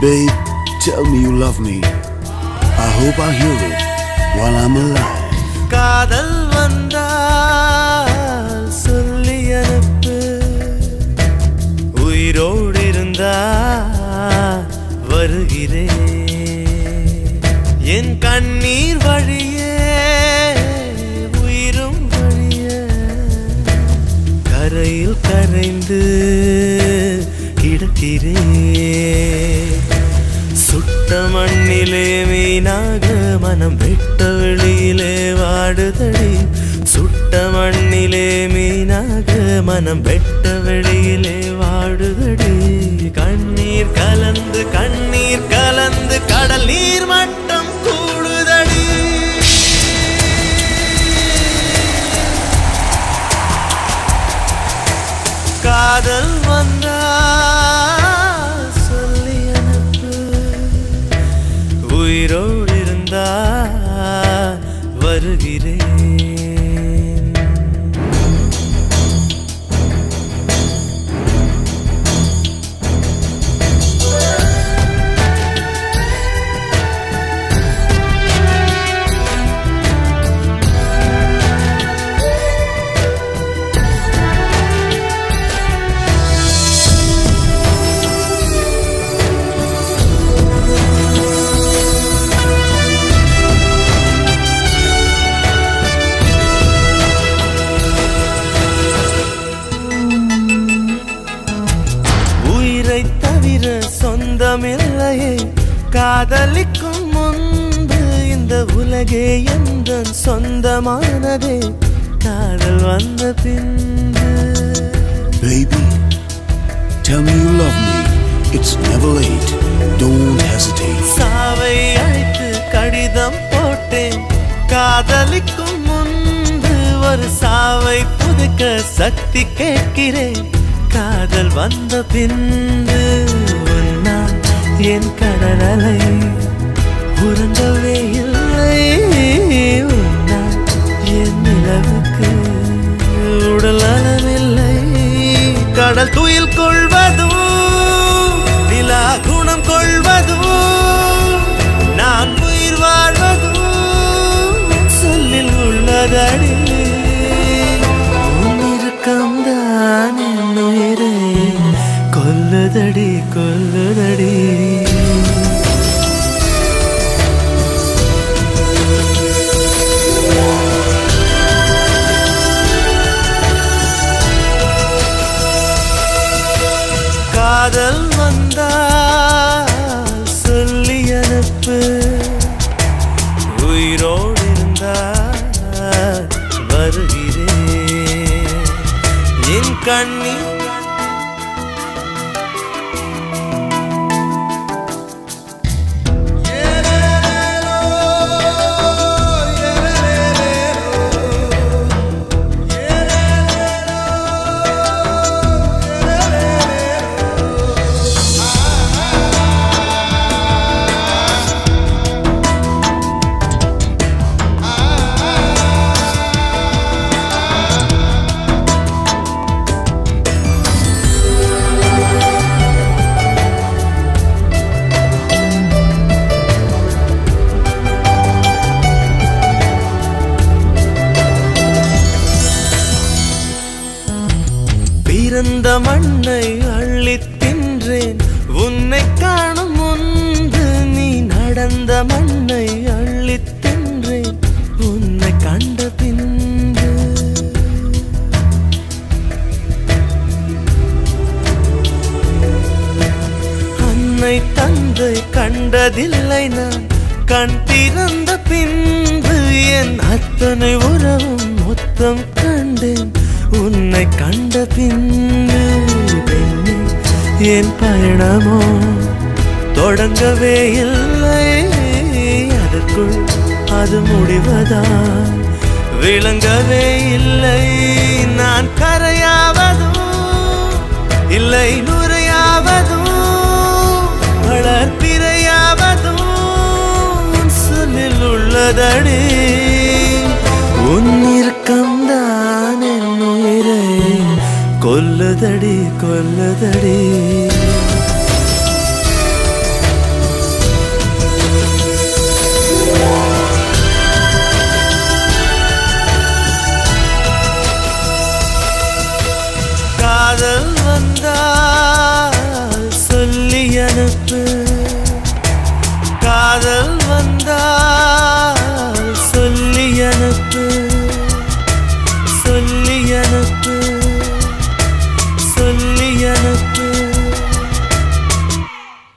Babe, tell me you love me. I hope I hear it while I'm alive. காதல் வந்தால் சொல்லி அனுப்பு, உயிரோடு இருந்தா வருகிறேன். என் கண்ணீர் வழியே உயிரும் வழிய கரையில் கரைந்து கிடக்கிறேன். சுட்ட மண்ணிலே மீனாக மனம் வெட்ட வெளியிலே வாடுதடி. சுட்ட மண்ணிலே மீனாக மனம் வெட்ட வெளியிலே வாடுதடி. கண்ணீர் கலந்து கடல் நீர் மட்டம் கூடுதடி. காதல் வந்தா சொல்லி அனுப்பு, உயிரோடு இருந்தா வருகிறேன். தவிர சொந்தமில்லையே, காதலிக்கும் முன்பு இந்த உலகே எந்தன் சொந்தமானதே. காதல் வந்த பின்பு Baby, tell me you love me. It's never late. Don't hesitate. சாவை அழைத்து கடிதம் போட்டேன். காதலிக்கும் முன்பு ஒரு சாவை புதுக்க சக்தி கேட்கிறேன். காதல் வந்த பின்பு உன்னால் என் கடலை உறங்கவே இல்லை. உன்னால் என் நிலவுக்கு உடல் அளவில்லை. கடல் துயில் கொள்வதும் நிலா குணம் கொள்வதும் நான் உயிர் வாழ்வதும் சொல்லில் உள்ளதடி. உன்னிருக்கம்தான் என் உயிரை கொல்லுதடி கொல்லுதடி. காதல் வந்தா சொல்லி அனுப்பு, உயிரோடு இருந்தா வருகிறேன். என் கண்ணீர் பிறந்த மண்ணை அள்ளித் தின்றேன். உன்னை காணும் முன்பு நீ நடந்த மண்ணை அள்ளித் தின்றேன். உன்னை கண்ட பின்பு அன்னை தந்தை கண்டதில்லை நான். கண் திறந்த பின்பு என் அத்தனை உறவும் மொத்தம் கண்டேன். உன்னை கண்ட பின்பு பெண்ணே என் பயணமோ தொடங்கவே இல்லை. அதற்குள் அது முடிவதா விளங்கவே இல்லை. நான் கரையாவதும் இல்லை நுரையாவதும் வளர்ப்பிறையாவதும் சொல்லில் உள்ளதடி. உன்னிருக்கம்தான் என் உயிரை கொல்லுதடி கொல்லுதடி.